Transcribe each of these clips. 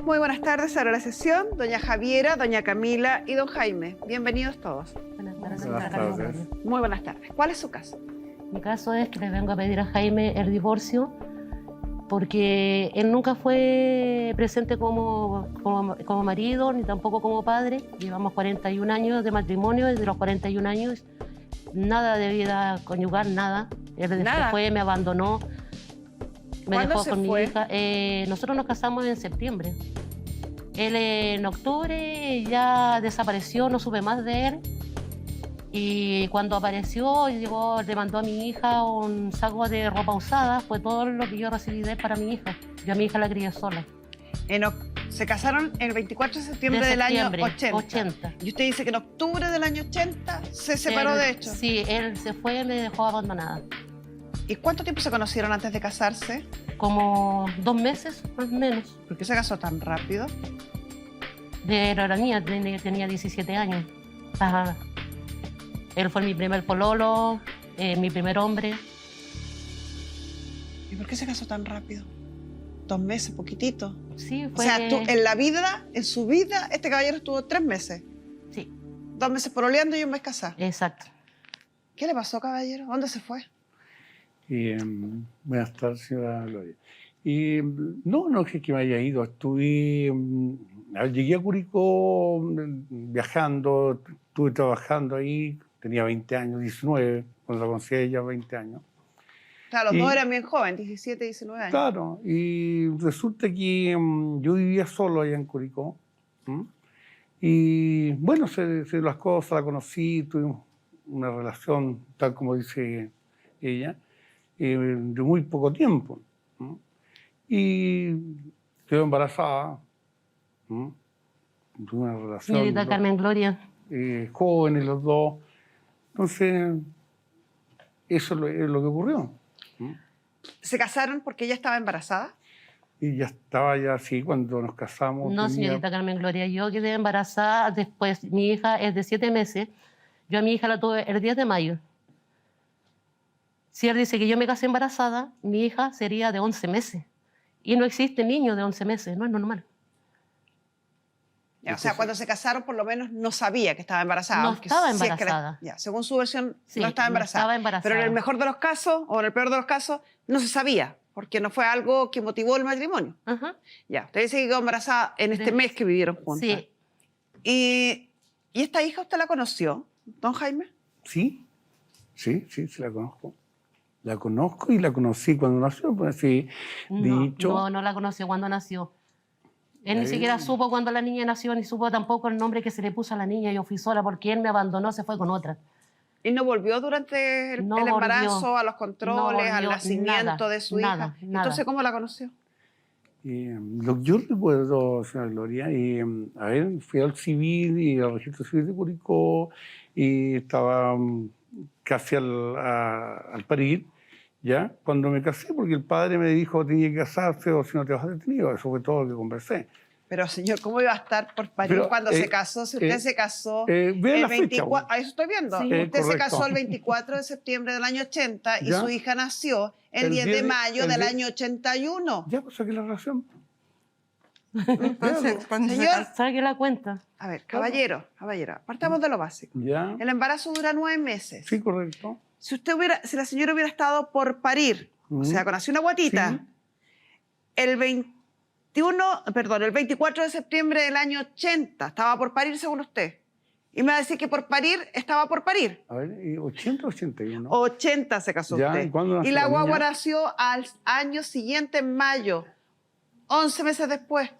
muy buenas tardes. Ahora la sesión, doña Javiera, doña Camila y don Jaime. Bienvenidos todos. Buenas tardes. Muy buenas tardes. ¿Cuál es su caso? Mi caso es que le vengo a pedir a Jaime el divorcio porque él nunca fue presente como marido ni tampoco como padre. Llevamos 41 años de matrimonio y de los 41 años nada de vida conyugal, nada. Él Nada. fue, me abandonó, me ¿Cuándo dejó se con fue? mi hija. Nosotros nos casamos en septiembre. Él en octubre ya desapareció, no supe más de él. Y cuando apareció, llegó, le mandó a mi hija un saco de ropa usada. Fue todo lo que yo recibí de él para mi hija. Yo a mi hija la crié sola. Se casaron el 24 de septiembre del año 80. Y usted dice que en octubre del año 80 se separó, de hecho. Sí, él se fue y me dejó abandonada. ¿Y cuánto tiempo se conocieron antes de casarse? Como 2 meses, más o menos. ¿Por qué se casó tan rápido? Era niña, tenía 17 años. Ajá. Él fue mi primer pololo, mi primer hombre. ¿Y por qué se casó tan rápido? 2 meses, poquitito. Sí, O fue... sea, en su vida, este caballero estuvo 3 meses. Sí. 2 meses pololeando y 1 mes casado. Exacto. ¿Qué le pasó, caballero? ¿Dónde se fue? Buenas tardes, señora Gloria. No es que me haya ido. Llegué a Curicó viajando, estuve trabajando ahí. Tenía 20 años, 19, cuando la conocí a ella, 20 años. Claro, los dos eran bien jóvenes, 17, 19 años. Claro, y resulta que yo vivía solo allá en Curicó. Y bueno, se las cosas, la conocí, tuvimos una relación, tal como dice ella, de muy poco tiempo. Y quedó embarazada. Tuve una relación. Señorita Carmen Gloria. Jóvenes los dos. Entonces, eso es lo que ocurrió. ¿Se casaron porque ella estaba embarazada? Y ya estaba así cuando nos casamos. No, señorita Carmen Gloria, yo quedé embarazada después. Mi hija es de 7 meses. Yo a mi hija la tuve el 10 de mayo. Si él dice que yo me casé embarazada, mi hija sería de 11 meses. Y no existe niño de 11 meses, no es normal. Ya, o sea, cuando se casaron, por lo menos no sabía que estaba embarazada. No aunque estaba sí es que embarazada. ya, según su versión, Sí, no estaba no embarazada. estaba embarazada. Pero en el mejor de los casos, o en el peor de los casos, no se sabía, porque no fue algo que motivó el matrimonio. Ajá. Ya, usted dice que quedó embarazada en este mes que vivieron juntas. Sí. ¿Y esta hija usted la conoció, don Jaime? Sí, la conozco. La conozco y la conocí cuando nació, pues sí, dicho. No la conoció cuando nació. Él ni siquiera supo cuando la niña nació, ni supo tampoco el nombre que se le puso a la niña. Yo fui sola porque él me abandonó, se fue con otra. ¿Y no volvió durante el No embarazo, volvió. a los controles, No volvió, al nacimiento nada, de su nada. hija? Entonces, ¿cómo la conoció? Lo que yo recuerdo, señora Gloria, fui al civil y al registro civil de Curicó y estaba casi al parir, ¿ya? Cuando me casé, porque el padre me dijo que tenía que casarse o si no te vas detenido. Eso fue todo lo que conversé. Pero, señor, ¿cómo iba a estar por parir cuando se casó? Si usted se casó vean el la fecha, 24... Eso estoy viendo. Sí. Usted se Correcto. casó el 24 de septiembre del año 80 y ¿Ya? su hija nació el 10 de mayo del año 81. Ya, pues aquí la relación. Entonces, cuando se Señor, casó, Saque la cuenta. a ver, caballero, partamos de lo básico. Ya. El embarazo dura 9 meses. Sí, correcto. Si la señora hubiera estado por parir, o sea, conoció una guatita, Sí. el 24 de septiembre del año 80, estaba por parir según usted. Y me va a decir que por parir, estaba por parir. A ver, 80 o 81. 80 se casó Ya, usted. ¿y cuándo nació Y la la guagua niña? nació al año siguiente, en mayo, 11 meses después.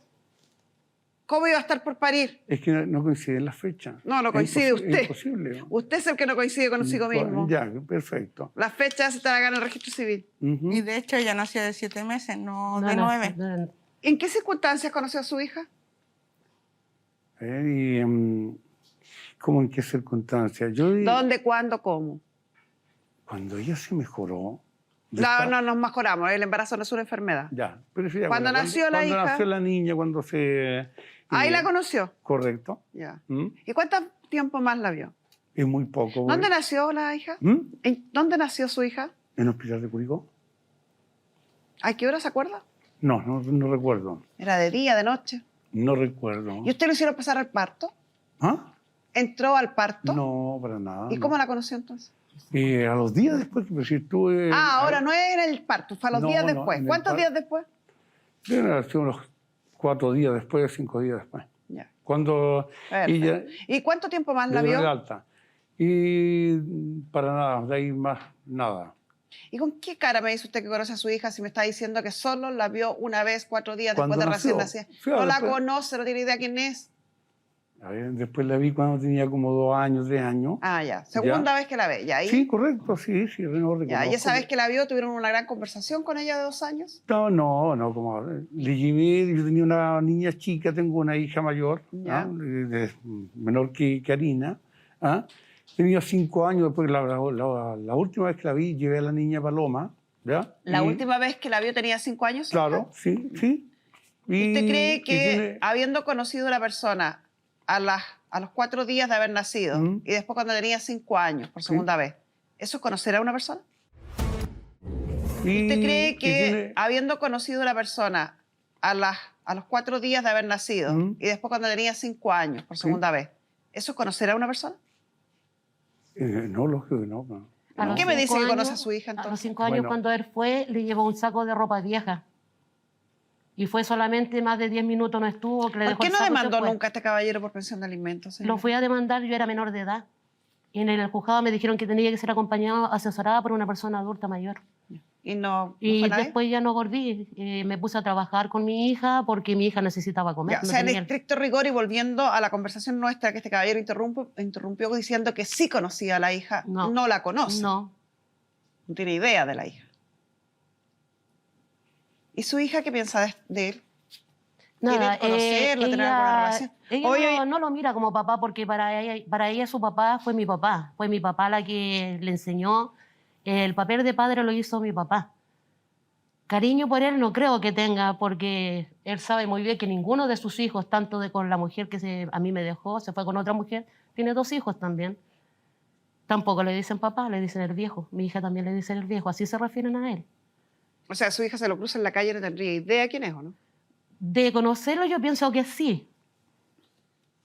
¿Cómo iba a estar por parir? Es que no coinciden las fechas. No coincide usted. Es imposible. Usted es el que no coincide consigo mismo. Ya, perfecto. Las fechas están acá en el registro civil. Ujú. y de hecho ella nació de 7 meses, no de No, 9. ¿En qué circunstancias conoció a su hija? ¿Cómo en qué circunstancias? ¿Dónde, cuándo, cómo? Cuando ella se mejoró. No nos mejoramos. El embarazo no es una enfermedad. Ya, pero sí, ¿Cuándo nació la hija? Cuando nació la niña, cuando se... Ahí la conoció. Correcto. Ya. ¿Mm? ¿Y cuánto tiempo más la vio? Es muy poco. ¿Dónde nació la hija? ¿Mm? ¿Dónde nació su hija? ¿En el hospital de Curicó? ¿A qué hora se acuerda? No recuerdo. ¿Era de día, de noche? No recuerdo. ¿Y usted lo hicieron pasar al parto? ¿Ah? ¿Entró al parto? No, para nada. ¿Y no. cómo la conoció entonces? A los días después, que si estuve... Ahora no es en el parto, fue a los días después. ¿Cuántos días después? Deben haber sido unos 4 días después, 5 días después. Ya. Cuando ella... ¿Y cuánto tiempo más la de vio? alta. Y para nada, de ahí más nada. ¿Y con qué cara me dice usted que conoce a su hija si me está diciendo que solo la vio una vez, 4 días después de recién nacida? No la conoce, no tiene idea quién es. A ver, después la vi cuando tenía como 2 años, 3 años. Ah, ya. Segunda vez que la ve. ¿Ya? Sí, correcto, sí, no reconozco. ¿Y esa vez que la vio tuvieron una gran conversación con ella de 2 años? No, como le llevé, yo tenía una niña chica, tengo una hija mayor, menor que Karina. Tenía 5 años, después la última vez que la vi, llevé a la niña Paloma. ¿Ya? ¿La última vez que la vio tenía 5 años? Claro, sí. ¿Y usted cree que habiendo conocido a la persona a los 4 días de haber nacido y después cuando tenía 5 años por segunda vez, ¿eso es conocer a una persona? ¿Usted cree que habiendo conocido a la persona a los 4 días de haber nacido y después cuando tenía 5 años por segunda vez, ¿eso es conocer a una persona? No, lógico que no. ¿Qué me dice que conoce a su hija entonces? A los 5 años, cuando él fue, le llevó un saco de ropa vieja. Y fue solamente más de 10 minutos, no estuvo. Que le ¿Por qué no demandó nunca a este caballero por pensión de alimentos? Señor? Lo fui a demandar, yo era menor de edad. Y en el juzgado me dijeron que tenía que ser acompañado, asesorada por una persona adulta mayor. ¿Y no y fue nadie? Después ya no volví. Me puse a trabajar con mi hija porque mi hija necesitaba comer. Ya, o sea, en estricto rigor, y volviendo a la conversación nuestra que este caballero interrumpió diciendo que sí conocía a la hija, no la conoce. No tiene idea de la hija. ¿Y su hija qué piensa de él? Nada, ¿Quiere conocerlo, tener alguna relación? Ella no lo mira como papá porque para ella su papá fue mi papá. Fue mi papá la que le enseñó. El papel de padre lo hizo mi papá. Cariño por él no creo que tenga porque él sabe muy bien que ninguno de sus hijos, tanto con la mujer que a mí me dejó, se fue con otra mujer, tiene 2 hijos también. Tampoco le dicen papá, le dicen el viejo. Mi hija también le dice el viejo, así se refieren a él. O sea, su hija se lo cruza en la calle y no tendría idea quién es, ¿o no? De conocerlo yo pienso que sí.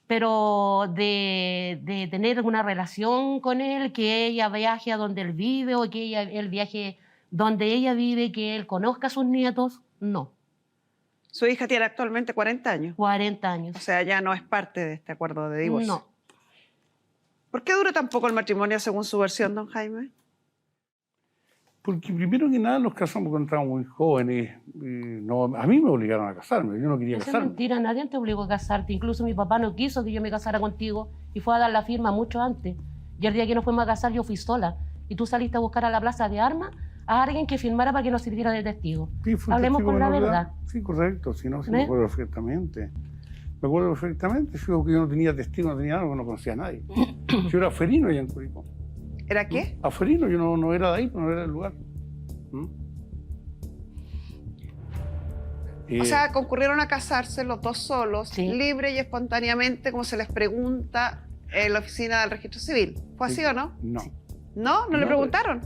Pero de tener una relación con él, que ella viaje a donde él vive o que él viaje donde ella vive, que él conozca a sus nietos, no. Su hija tiene actualmente 40 años. 40 años. O sea, ya no es parte de este acuerdo de divorcio. No. ¿Por qué dura tan poco el matrimonio según su versión, don Jaime? Porque primero que nada nos casamos cuando estábamos muy jóvenes. A mí me obligaron a casarme, yo no quería casarme. Es mentira, nadie te obligó a casarte. Incluso mi papá no quiso que yo me casara contigo y fue a dar la firma mucho antes. Y el día que nos fuimos a casar yo fui sola. Y tú saliste a buscar a la plaza de armas a alguien que firmara para que nos sirviera de testigo. Sí, hablemos con la verdad. Sí, correcto, sí, me acuerdo perfectamente. Me acuerdo perfectamente, yo no tenía testigo, no tenía nada, no conocía a nadie. Yo era aferino allá en Curicó. ¿Era qué? Aferino, yo no era de ahí, no era del lugar. O sea, concurrieron a casarse los 2 solos, sí, libre y espontáneamente, como se les pregunta en la oficina del registro civil. ¿Fue así o no? No. ¿No? ¿No le preguntaron?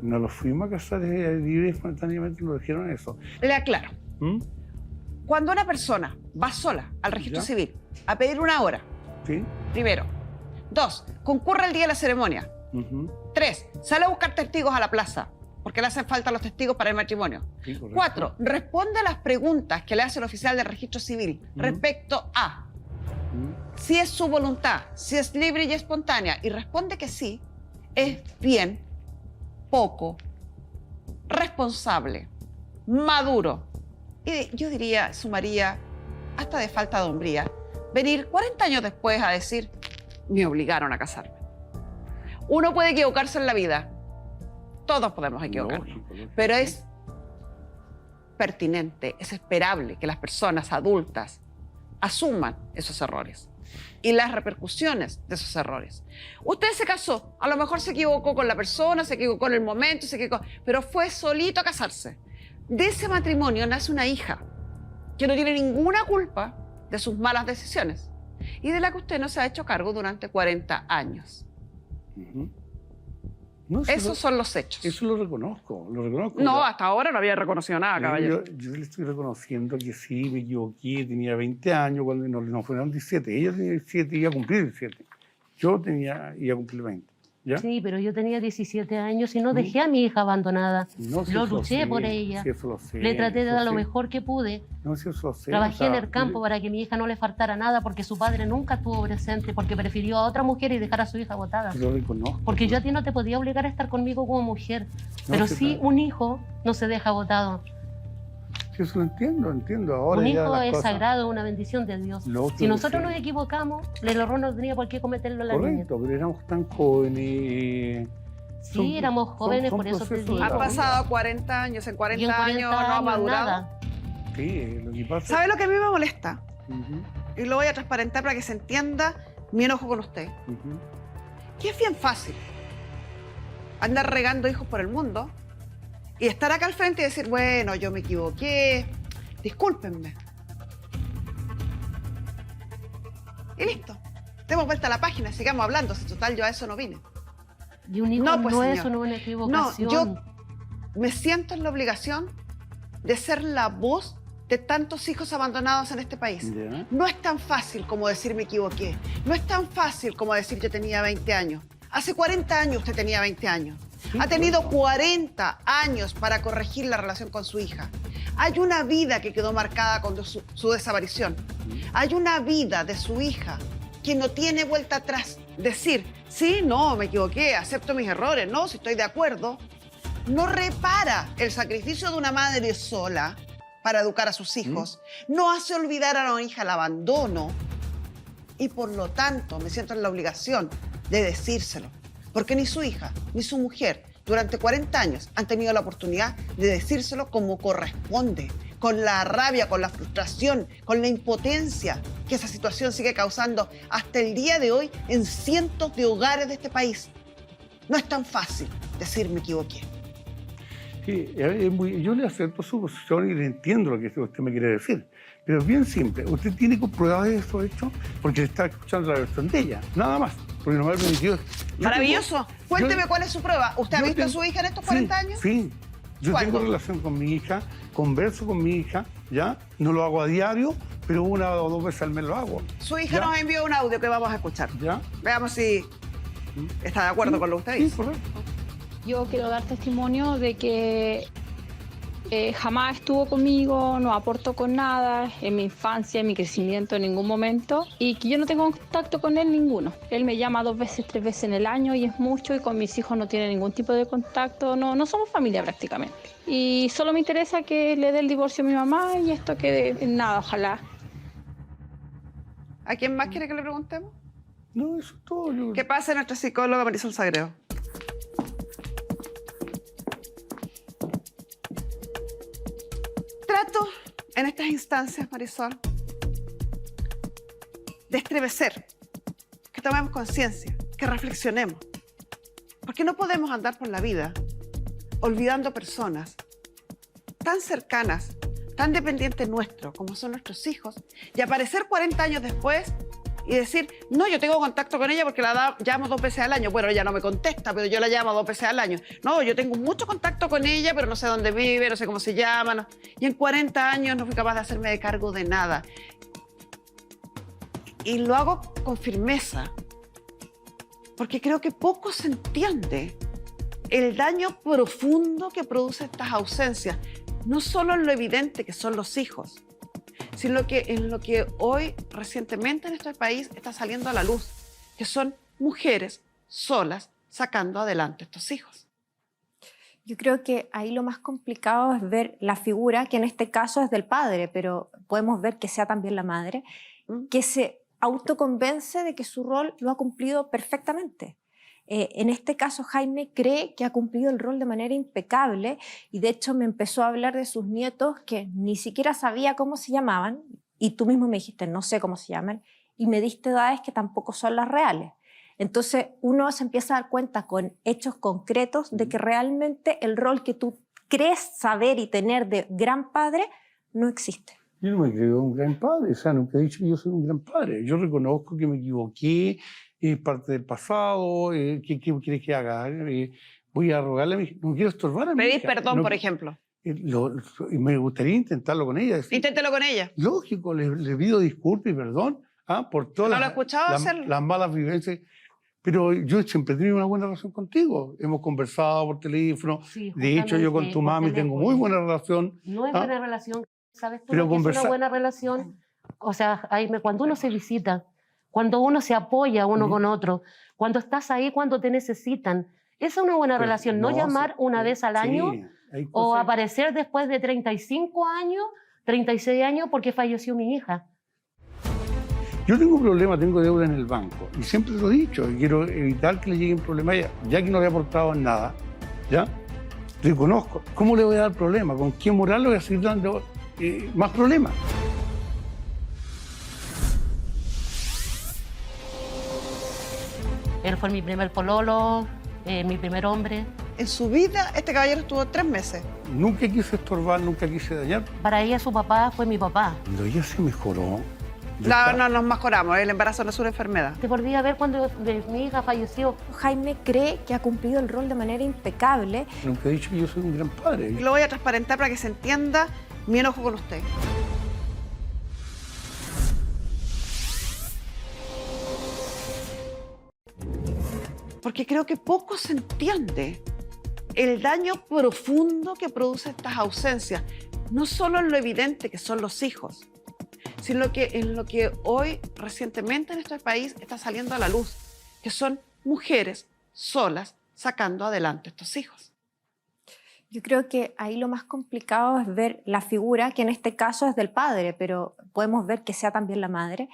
No los fuimos a casar libre y espontáneamente, nos dijeron eso. Le aclaro. Cuando una persona va sola al registro civil a pedir una hora, ¿sí? Primero. 2, concurre el día de la ceremonia. 3, sale a buscar testigos a la plaza, porque le hacen falta los testigos para el matrimonio. Sí, 4, responde a las preguntas que le hace el oficial del registro civil respecto a si es su voluntad, si es libre y espontánea, y responde que sí, es bien poco responsable, maduro, y yo diría, sumaría, hasta de falta de hombría, venir 40 años después a decir, me obligaron a casarme. Uno puede equivocarse en la vida, todos podemos equivocarnos, pero es pertinente, es esperable que las personas adultas asuman esos errores y las repercusiones de esos errores. Usted se casó, a lo mejor se equivocó con la persona, se equivocó en el momento, pero fue solito a casarse. De ese matrimonio nace una hija que no tiene ninguna culpa de sus malas decisiones y de la que usted no se ha hecho cargo durante 40 años. No, Esos son los hechos. Eso lo reconozco, lo reconozco. No, hasta ahora no había reconocido nada, caballero. Yo le estoy reconociendo que sí, me equivoqué, tenía 20 años cuando no fueron 17. Ella tenía 17 y iba a cumplir 17. Yo iba a cumplir 20. ¿Ya? Sí, pero yo tenía 17 años y no dejé a mi hija abandonada. No, si Lo eso lo luché sé, por ella. si eso lo sé, Le traté de eso dar lo sé. mejor que pude. No, si eso lo sé. Trabajé o sea, en el campo para que mi hija no le faltara nada porque su padre nunca estuvo presente, porque prefirió a otra mujer y dejar a su hija botada. Lo reconozco. Porque yo a ti no te podía obligar a estar conmigo como mujer, No, pero sí, sí claro. un hijo no se deja botado. Sí, eso lo entiendo. Ahora Un ya hijo las es cosas- sagrado, una bendición de Dios. Lo otro Si nosotros sí. nos equivocamos, el error no tenía por qué cometerlo la niña. Correcto, pero éramos tan jóvenes. Sí, éramos jóvenes, por eso te procesos de digo. la Han vida. pasado 40 años, en Y 40, en 40 años no ha madurado. nada. Sí, lo que pasa. ¿Sabe lo que a mí me molesta? Ujú, Y lo voy a transparentar para que se entienda mi enojo con usted. ujú. Que es bien fácil andar regando hijos por el mundo y estar acá al frente y decir, bueno, yo me equivoqué, discúlpenme. Y listo. Demos vuelta a la página, sigamos hablando, si total yo a eso no vine. Y un hijo No, pues, no es señor. una No, equivocación. yo me siento en la obligación de ser la voz de tantos hijos abandonados en este país. Ya. No es tan fácil como decir me equivoqué. No es tan fácil como decir yo tenía 20 años. Hace 40 años usted tenía 20 años. Sí, Ha tenido 40 años para corregir la relación con su hija. Hay una vida que quedó marcada con su desaparición. Hay una vida de su hija que no tiene vuelta atrás. Decir, sí, no, me equivoqué, acepto mis errores, no, si estoy de acuerdo, no repara el sacrificio de una madre sola para educar a sus hijos, no hace olvidar a la hija el abandono y por lo tanto me siento en la obligación de decírselo, porque ni su hija ni su mujer durante 40 años han tenido la oportunidad de decírselo como corresponde, con la rabia, con la frustración, con la impotencia que esa situación sigue causando hasta el día de hoy en cientos de hogares de este país. No es tan fácil decir me equivoqué. Sí, yo le acepto su posición y le entiendo lo que usted me quiere decir. Pero es bien simple. Usted tiene pruebas de esos hechos porque le está escuchando la versión de ella. Nada más. Porque no me ha permitido. Yo Maravilloso. tengo- Cuénteme yo- cuál es su prueba. ¿Usted ha yo visto a tengo- su hija en estos Sí, 40 años? Sí. Yo ¿Cuándo? tengo relación con mi hija, converso con mi hija, ¿ya? No lo hago a diario, pero una o dos veces al mes lo hago. Su hija ¿Ya? nos envió un audio que vamos a escuchar. ¿Ya? Veamos si está de acuerdo con lo que usted Sí, dice. correcto. Yo quiero dar testimonio de que jamás estuvo conmigo, no aportó con nada en mi infancia, en mi crecimiento en ningún momento y que yo no tengo contacto con él ninguno. Él me llama 2 veces, 3 veces en el año y es mucho y con mis hijos no tiene ningún tipo de contacto, no somos familia prácticamente. Y solo me interesa que le dé el divorcio a mi mamá y esto quede en nada, ojalá. ¿A quién más quiere que le preguntemos? No, eso es todo. Yo... ¿Qué pasa nuestra psicóloga Marisol Sagredo? Trato en estas instancias, Marisol, de estremecer, que tomemos conciencia, que reflexionemos. Porque no podemos andar por la vida olvidando personas tan cercanas, tan dependientes nuestros como son nuestros hijos, y aparecer 40 años después y decir, no, yo tengo contacto con ella porque llamo 2 veces al año. Bueno, ella no me contesta, pero yo la llamo 2 veces al año. No, yo tengo mucho contacto con ella, pero no sé dónde vive, no sé cómo se llama. No. Y en 40 años no fui capaz de hacerme de cargo de nada. Y lo hago con firmeza, porque creo que poco se entiende el daño profundo que produce estas ausencias, no solo en lo evidente que son los hijos, sino que en lo que hoy recientemente en este país está saliendo a la luz, que son mujeres solas sacando adelante estos hijos. Yo creo que ahí lo más complicado es ver la figura, que en este caso es del padre, pero podemos ver que sea también la madre, que se autoconvence de que su rol lo ha cumplido perfectamente. En este caso, Jaime cree que ha cumplido el rol de manera impecable y de hecho me empezó a hablar de sus nietos que ni siquiera sabía cómo se llamaban y tú mismo me dijiste, no sé cómo se llaman, y me diste edades que tampoco son las reales. Entonces uno se empieza a dar cuenta con hechos concretos de que realmente el rol que tú crees saber y tener de gran padre no existe. Yo no me creo un gran padre, o sea, nunca he dicho que yo soy un gran padre. Yo reconozco que me equivoqué, es parte del pasado, ¿qué quieres que haga? voy a rogarle a mi hija, no quiero estorbar a mi Pedir hija. perdón, No, por ejemplo. y me gustaría intentarlo con ella. Decir, Inténtelo con ella. lógico, le pido disculpas y perdón por todas ¿No lo he escuchado hacerlo? las malas vivencias. Pero yo siempre he tenido una buena relación contigo. Hemos conversado por teléfono. Sí, De hecho, yo con justamente tu por mami tengo muy teléfono. buena relación. No es ¿ah? buena relación, ¿sabes tú Pero lo que es una conversa- buena relación? O sea, cuando uno se visita, cuando uno se apoya uno Ujú. con otro, cuando estás ahí cuando te necesitan, esa es una buena Pero relación. No, llamar una vez al año sí, hay o cosas- aparecer después de 35 años, 36 años porque falleció mi hija. Yo tengo problemas, tengo deuda en el banco. Y siempre lo he dicho, y quiero evitar que le lleguen problemas a ella, ya que no le he aportado en nada. ¿Ya? Reconozco. ¿Cómo le voy a dar problemas? ¿Con qué moral le voy a seguir dando más problemas? Él fue mi primer pololo, mi primer hombre. En su vida, este caballero estuvo 3 meses. Nunca quise estorbar, nunca quise dañar. Para ella su papá fue mi papá. Cuando ella se mejoró, yo No, estaba- no nos mejoramos. El embarazo no es una enfermedad. Te volví a ver cuando mi hija falleció. Jaime cree que ha cumplido el rol de manera impecable. nunca he dicho que yo soy un gran padre. Lo voy a transparentar para que se entienda mi enojo con usted. Porque creo que poco se entiende el daño profundo que produce estas ausencias, no solo en lo evidente que son los hijos, sino que en lo que hoy recientemente en este país está saliendo a la luz, que son mujeres solas sacando adelante estos hijos. Yo creo que ahí lo más complicado es ver la figura, que en este caso es del padre, pero podemos ver que sea también la madre,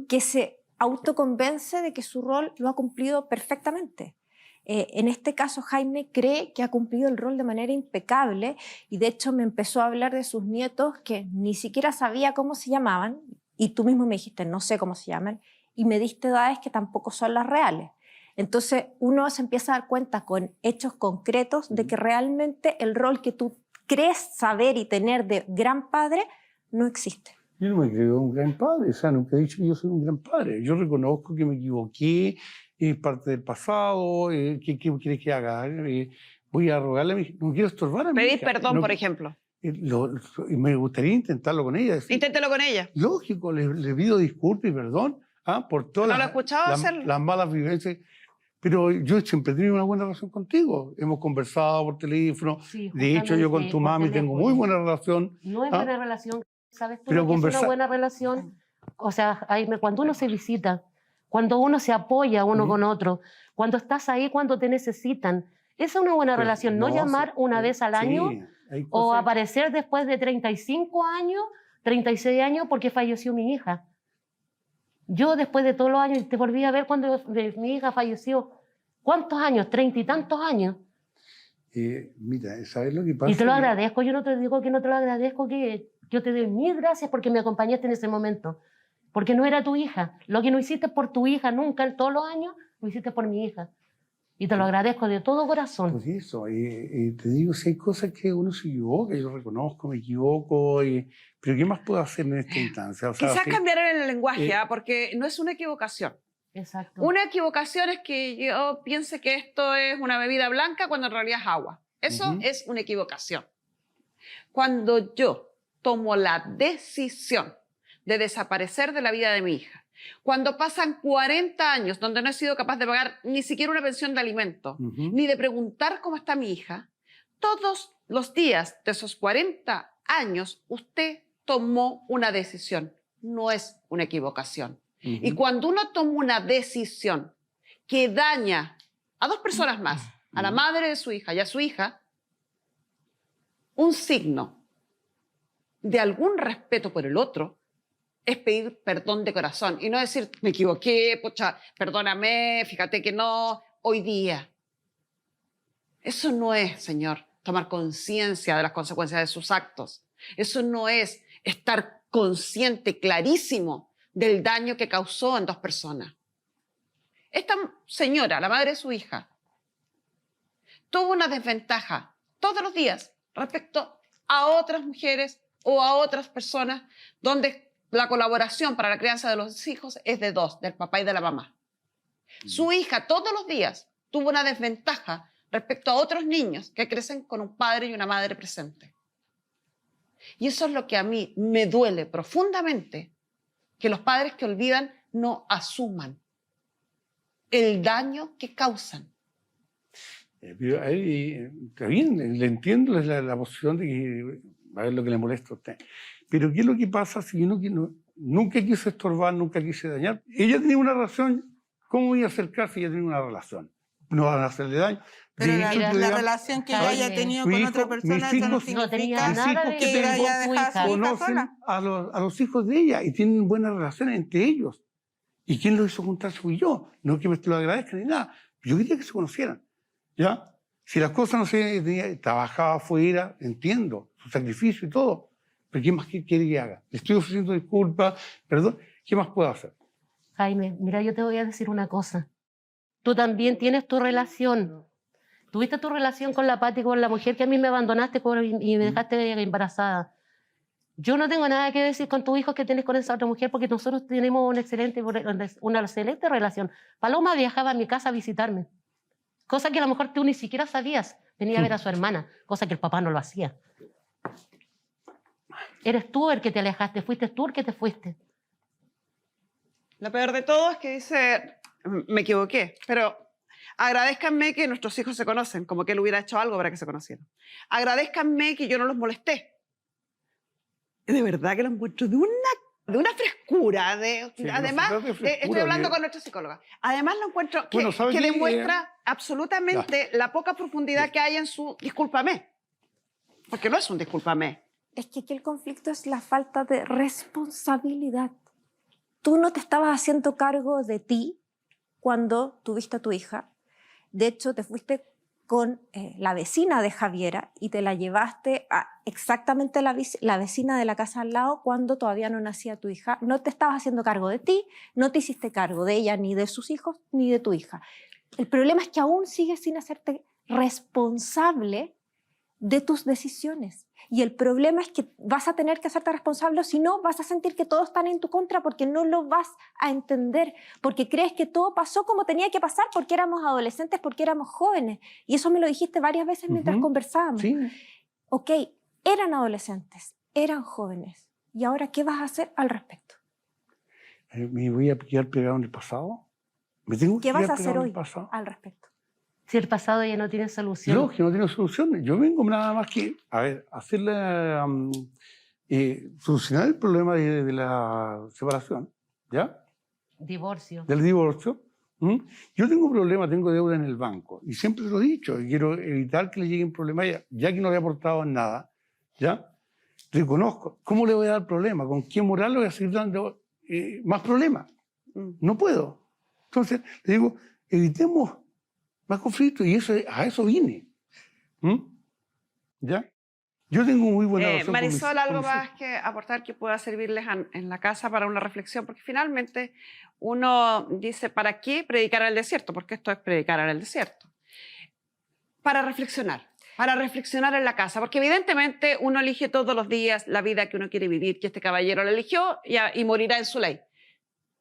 que se autoconvence de que su rol lo ha cumplido perfectamente. En este caso, Jaime cree que ha cumplido el rol de manera impecable y de hecho me empezó a hablar de sus nietos que ni siquiera sabía cómo se llamaban y tú mismo me dijiste, no sé cómo se llaman, y me diste edades que tampoco son las reales. Entonces uno se empieza a dar cuenta con hechos concretos de que realmente el rol que tú crees saber y tener de gran padre no existe. Yo no me creo un gran padre, o sea, nunca he dicho que yo soy un gran padre. Yo reconozco que me equivoqué, es parte del pasado, ¿qué quieres que haga? Voy a rogarle a mi hija, no quiero estorbar a mi Pedir hija. perdón, No, por ejemplo. y me gustaría intentarlo con ella. Decir, Inténtelo con ella. lógico, le pido disculpas y perdón por todas ¿No lo he escuchado hacerlo? las malas vivencias. Pero yo siempre he tenido una buena relación contigo. Hemos conversado por teléfono. Sí, De hecho, yo con justamente tu por mami tengo muy teléfono. buena relación. No es ¿ah? buena relación, ¿sabes tú Pero lo que es conversa- una buena relación? O sea, cuando uno se visita, cuando uno se apoya uno Ujú. con otro, cuando estás ahí cuando te necesitan, esa es una buena Pues, relación. No, llamar una vez al año sí, hay o cosas- aparecer después de 35 años, 36 años porque falleció mi hija. Yo después de todos los años, te volví a ver cuando mi hija falleció. ¿Cuántos años? 30 y tantos años. Mira, ¿sabes lo que pasa? Y te lo Que- agradezco, yo no te digo que no te lo agradezco, que yo te doy mil gracias porque me acompañaste en ese momento. Porque no era tu hija. Lo que no hiciste por tu hija nunca en todos los años, lo hiciste por mi hija. Y te lo agradezco de todo corazón. Pues eso, te digo, si hay cosas que uno se equivoca, yo reconozco, me equivoco, pero ¿qué más puedo hacer en esta instancia? O sea, Quizás sí, cambiar el lenguaje, eh, porque no es una equivocación. Exacto. Una equivocación es que yo piense que esto es una bebida blanca cuando en realidad es agua. Eso Ujú. es una equivocación. Cuando yo tomo la decisión de desaparecer de la vida de mi hija, cuando pasan 40 años donde no he sido capaz de pagar ni siquiera una pensión de alimento, Ujú. ni de preguntar cómo está mi hija, todos los días de esos 40 años usted tomó una decisión. No es una equivocación. Y Ujú. cuando uno toma una decisión que daña a 2 personas más, a la madre de su hija y a su hija, un signo de algún respeto por el otro es pedir perdón de corazón y no decir, me equivoqué, pucha, perdóname, fíjate que no, hoy día. Eso no es, señor, tomar conciencia de las consecuencias de sus actos. Eso no es estar consciente, clarísimo, del daño que causó en 2 personas. Esta señora, la madre de su hija, tuvo una desventaja todos los días respecto a otras mujeres o a otras personas donde la colaboración para la crianza de los hijos es de 2, del papá y de la mamá. Su hija todos los días tuvo una desventaja respecto a otros niños que crecen con un padre y una madre presente. Y eso es lo que a mí me duele profundamente, que los padres que olvidan no asuman el daño que causan. Pero ahí, está bien, le entiendo la posición de que a ver lo que le molesta a usted. Pero ¿qué es lo que pasa si uno nunca quise estorbar, nunca quise dañar? Ella tenía una relación, ¿cómo voy a acercarse si ella tiene una relación? No van a hacerle daño. Pero De hecho, la relación que ella haya tenido con otra persona, eso no tenía significa nada de que ella haya dejado a su hija conocen sola. a los hijos de ella y tienen buenas relaciones entre ellos. ¿Y quién los hizo juntarse? Fui yo. No que me lo agradezcan ni nada. Yo quería que se conocieran. ¿Ya? Si las cosas no se... Trabajaba afuera, entiendo, su sacrificio y todo. Pero ¿qué más quiere que haga? Le estoy ofreciendo disculpas, perdón. ¿Qué más puedo hacer? Jaime, mira, yo te voy a decir una cosa. Tú también tienes tu relación. Tuviste tu relación con la Pati, con la mujer que a mí me abandonaste y me dejaste embarazada. Yo no tengo nada que decir con tu hijo que tienes con esa otra mujer porque nosotros tenemos una excelente relación. Paloma viajaba a mi casa a visitarme, cosa que a lo mejor tú ni siquiera sabías. Venía a ver a su hermana, cosa que el papá no lo hacía. Eres tú el que te alejaste, fuiste tú el que te fuiste. Lo peor de todo es que dice, me equivoqué, pero agradézcanme que nuestros hijos se conocen, como que él hubiera hecho algo para que se conocieran. Agradézcanme que yo no los molesté. De verdad que lo encuentro de una frescura. Sí, Además, no se trata de frescura, estoy hablando que- con nuestra psicóloga. Además, lo encuentro que, Bueno, ¿sabe que qué? demuestra absolutamente la poca profundidad que hay en su discúlpame. Porque no es un discúlpame. Es que aquí el conflicto es la falta de responsabilidad. Tú no te estabas haciendo cargo de ti cuando tuviste a tu hija. De hecho, te fuiste con la vecina de Javiera y te la llevaste a exactamente la vecina de la casa al lado cuando todavía no nacía tu hija. No te estabas haciendo cargo de ti, no te hiciste cargo de ella, ni de sus hijos, ni de tu hija. El problema es que aún sigues sin hacerte responsable de tus decisiones. Y el problema es que vas a tener que hacerte responsable, o si no, vas a sentir que todos están en tu contra porque no lo vas a entender, porque crees que todo pasó como tenía que pasar porque éramos adolescentes, porque éramos jóvenes. Y eso me lo dijiste varias veces mientras conversábamos. Sí. Ok, eran adolescentes, eran jóvenes. ¿Y ahora qué vas a hacer al respecto? ¿Me voy a quedar pegado en el pasado? ¿Me tengo que ¿Qué vas quedar a hacer pegado en hoy el pasado? al respecto? Si el pasado ya no tiene solución. No, que no tiene solución. Yo vengo nada más que, a ver, hacerle, solucionar el problema de la separación, ¿ya? Divorcio. Del divorcio. Yo tengo un problema, tengo deuda en el banco. Y siempre lo he dicho, y quiero evitar que le lleguen problemas, ya que no le he aportado nada, ¿ya? Reconozco. ¿Cómo le voy a dar problemas? ¿Con qué moral le voy a seguir dando más problemas? No puedo. Entonces, le digo, evitemos más conflictos, y a eso vine. ¿Ya? Yo tengo muy buena relación con Marisol, con algo mis más hijos. que aportar que pueda servirles en la casa para una reflexión, porque finalmente uno dice, ¿para qué predicar al desierto? Porque esto es predicar en el desierto. Para reflexionar en la casa, porque evidentemente uno elige todos los días la vida que uno quiere vivir, que este caballero la eligió y morirá en su ley.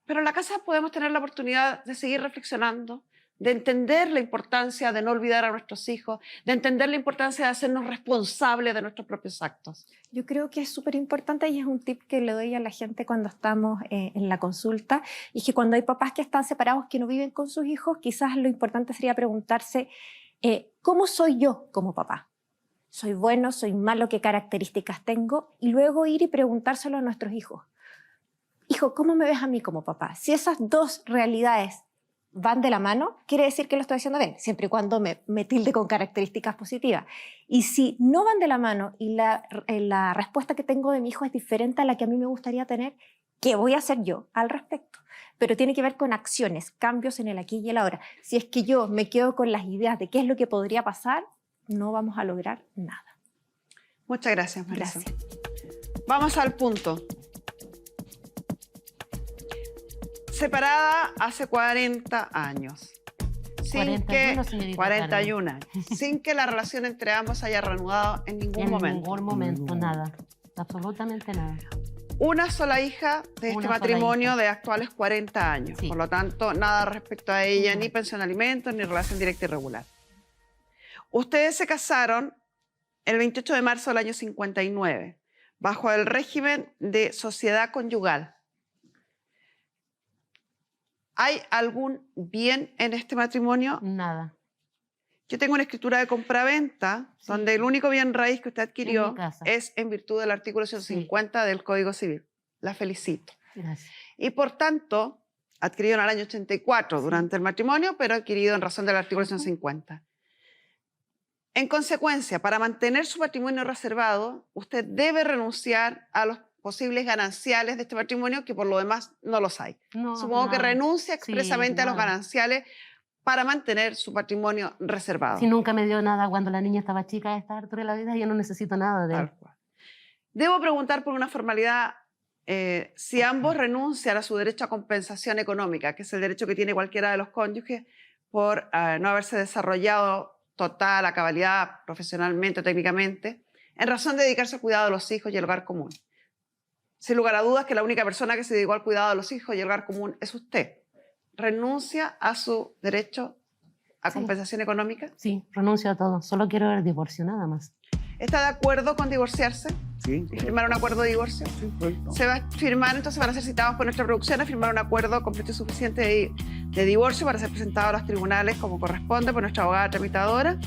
Pero en la casa podemos tener la oportunidad de seguir reflexionando, de entender la importancia de no olvidar a nuestros hijos, de entender la importancia de hacernos responsables de nuestros propios actos. Yo creo que es súper importante y es un tip que le doy a la gente cuando estamos en la consulta, y es que cuando hay papás que están separados, que no viven con sus hijos, quizás lo importante sería preguntarse, ¿cómo soy yo como papá? ¿Soy bueno? ¿Soy malo? ¿Qué características tengo? Y luego ir y preguntárselo a nuestros hijos. Hijo, ¿cómo me ves a mí como papá? Si esas dos realidades van de la mano, quiere decir que lo estoy haciendo bien, siempre y cuando me tilde con características positivas. Y si no van de la mano y la respuesta que tengo de mi hijo es diferente a la que a mí me gustaría tener, ¿qué voy a hacer yo al respecto? Pero tiene que ver con acciones, cambios en el aquí y el ahora. Si es que yo me quedo con las ideas de qué es lo que podría pasar, no vamos a lograr nada. Muchas gracias, Marisol. Gracias. Vamos al punto. Separada hace 40 años. 41, señorita 41 años. Sin que la relación entre ambos se haya reanudado en ningún En momento. ningún momento, nada. Absolutamente nada. Una sola hija de este Una sola matrimonio hija. de actuales 40 años. Sí. Por lo tanto, nada respecto a ella, No. ni pensión de alimentos, ni relación directa y regular. Ustedes se casaron el 28 de marzo del año 59, bajo el régimen de sociedad conyugal. ¿Hay algún bien en este matrimonio? Nada. Yo tengo una escritura de compraventa donde el único bien raíz que usted adquirió En mi casa. es en virtud del artículo 150 del Código Civil. La felicito. Gracias. Y por tanto, adquirido en el año 84 durante el matrimonio, pero adquirido en razón del artículo 150. En consecuencia, para mantener su patrimonio reservado, usted debe renunciar a los posibles gananciales de este matrimonio, que por lo demás no los hay. No, Supongo que nada. renuncia expresamente a los nada. gananciales para mantener su patrimonio reservado. Si nunca me dio nada cuando la niña estaba chica a esta altura de la vida, yo no necesito nada de él. Tal cual. Debo preguntar por una formalidad, si ambos renuncian a su derecho a compensación económica, que es el derecho que tiene cualquiera de los cónyuges por no haberse desarrollado total, a cabalidad, profesionalmente o técnicamente, en razón de dedicarse al cuidado de los hijos y el hogar común. Sin lugar a dudas que la única persona que se dedicó al cuidado de los hijos y el hogar común es usted. ¿Renuncia a su derecho a compensación económica? Sí, renuncio a todo. Solo quiero el divorcio, nada más. ¿Está de acuerdo con divorciarse? Sí. ¿Y firmar un acuerdo de divorcio? Sí, correcto. Se va a firmar, entonces van a ser citados por nuestra producción a firmar un acuerdo completo y suficiente de divorcio para ser presentado a los tribunales como corresponde por nuestra abogada tramitadora,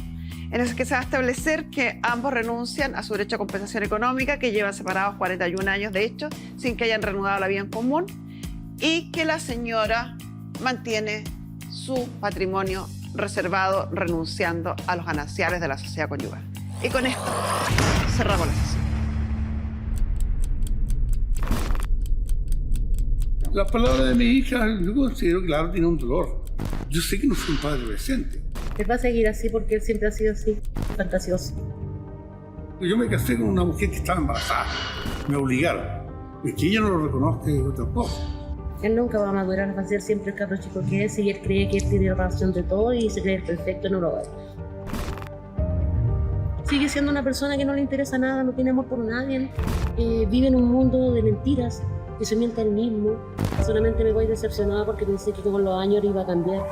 en el que se va a establecer que ambos renuncian a su derecho a compensación económica, que llevan separados 41 años de hecho, sin que hayan reanudado la vida en común, y que la señora mantiene su patrimonio reservado renunciando a los gananciales de la sociedad conyugal. Y con esto cerramos la sesión. Las palabras de mi hija, yo considero que claro, tiene un dolor. Yo sé que no soy un padre presente. Él va a seguir así porque él siempre ha sido así, fantasioso. Yo me casé con una mujer que estaba embarazada. Me obligaron. Es que ella no lo reconozca y yo tampoco. Él nunca va a madurar, va a ser siempre el cabro chico que es y él cree que él tiene razón de todo y se cree el perfecto, no lo va. Sigue siendo una persona que no le interesa nada, no tiene amor por nadie, vive en un mundo de mentiras, que se miente a él mismo. Solamente me voy decepcionada porque pensé que con los años él iba a cambiar.